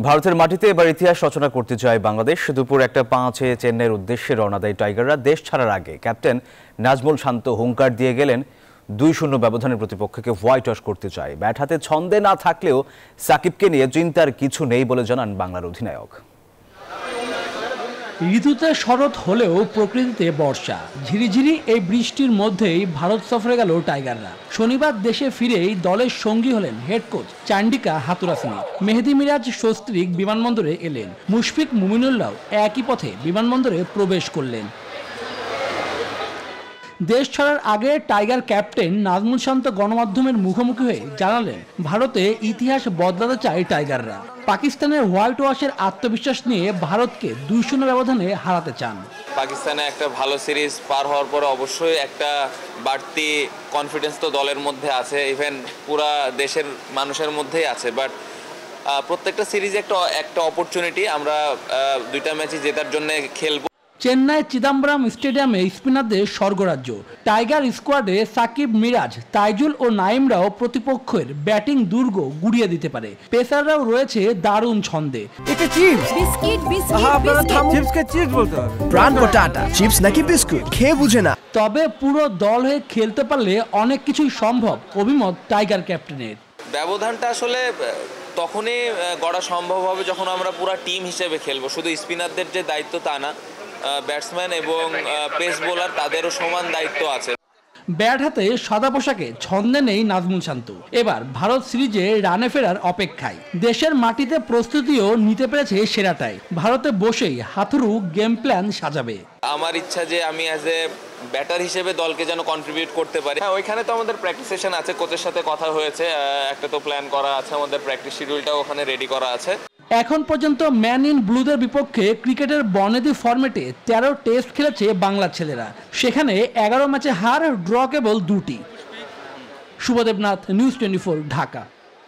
ভারতের মাটিতে এবার ইতিহাস রচনা করতে চায় বাংলাদেশ। দুপুর 1:05-এ চেন্নাইয়ের উদ্দেশ্যে রওনা দেয় টাইগাররা। দেশ ছাড়ার আগে ক্যাপ্টেন নাজমুল শান্ত হুঙ্কার দিয়ে গেলেন 2-0 ব্যবধানের প্রতিপক্ষকে হোয়াইট ওয়াশ করতে চায়। ব্যাট হাতে ছন্দে না থাকলেও সাকিবকে নিয়ে চিন্তার কিছু নেই বলে জানান বাংলার অধিনায়ক। ঋতুতে শরৎ হলেও প্রকৃতিতে বর্ষা। ঝিরিঝিরি এই বৃষ্টির মধ্যেই ভারত সফরে গেল টাইগাররা। শনিবার দেশে ফিরেই দলের সঙ্গী হলেন হেড কোচ চান্ডিকা হাথুরুসিংহে। মেহেদী মিরাজ সস্ত্রীক বিমানবন্দরে এলেন। মুশফিক মুমিনুল্লাহ একই পথে বিমানবন্দরে প্রবেশ করলেন। দেশ ছাড়ার আগে টাইগার ক্যাপ্টেন নাজমুল শান্ত গণমাধ্যমের মুখোমুখি হয়ে জানালেন, ভারতে ইতিহাস বদলাতে চায় টাইগাররা। পাকিস্তানের হোয়াইট ওয়াশের আত্মবিশ্বাস নিয়ে ভারতকে 2-0 ব্যবধানে হারাতে চান। পাকিস্তানে একটা ভালো সিরিজ পার হওয়ার পরে অবশ্যই একটা বাড়তি কনফিডেন্স তো দলের মধ্যে আছে, ইভেন পুরা দেশের মানুষের মধ্যেই আছে। বাট প্রত্যেকটা সিরিজে একটা অপরচুনিটি। আমরা 2টা ম্যাচই জেতার জন্য খেলবো। চেন্নাই চিদাম্বরম স্টেডিয়ামে স্পিনারদের স্বর্গরাজ্য। টাইগার স্কোয়াডে সাকিব, মিরাজ, তাইজুল ও নাইমরাও প্রতিপক্ষের ব্যাটিং দুর্গ গুড়িয়ে দিতে পারে। পেসাররাও রয়েছে দারুণ ছন্দে। এটা চিপস বিস্কিট চিপসকে চিপস বলতে হবে। ব্রান্ড পটাটা চিপস নাকি বিস্কুট খেয়ে বুঝে না। তবে পুরো দল হয়ে খেলতে পারলে অনেক কিছুই সম্ভব, অভিমত টাইগার ক্যাপ্টেনের। ব্যবধানটা আসলে তখনই গড়া সম্ভব হবে যখন আমরা পুরো টিম হিসেবে খেলবো। শুধু স্পিনারদের যে দায়িত্ব তা না, ব্যাটসম্যান এবং পেস বোলার তাদেরও সমান দায়িত্ব আছে। ব্যাট হাতে সাদা পোশাকে ছন্দে নেই নাজমুল শান্ত। এবার ভারত সিরিজে রানে ফেরার অপেক্ষায়। দেশের মাটিতে প্রস্তুতিও নিতে পেরেছে সেরাটাই। ভারতে বসেই হাথুরু গেম প্ল্যান সাজাবে। আমার ইচ্ছা যে আমি অ্যাজ এ ব্যাটার হিসেবে দলকে যেন কন্ট্রিবিউট করতে পারি। হ্যাঁ, ওইখানে তো আমাদের প্র্যাকটিস সেশন আছে, কোচের সাথে কথা হয়েছে, একটা তো প্ল্যান করা আছে, আমাদের প্র্যাকটিস শিডিউলটাও ওখানে রেডি করা আছে। এখন পর্যন্ত ম্যান ইন ব্লুদের বিপক্ষে ক্রিকেটের বনেদি ফরম্যাটে 13 টেস্ট খেলেছে বাংলার ছেলেরা। সেখানে 11 ম্যাচে হার, ড্র কেবল 2টি। শুভদেবনাথ, নিউজ 24, ঢাকা।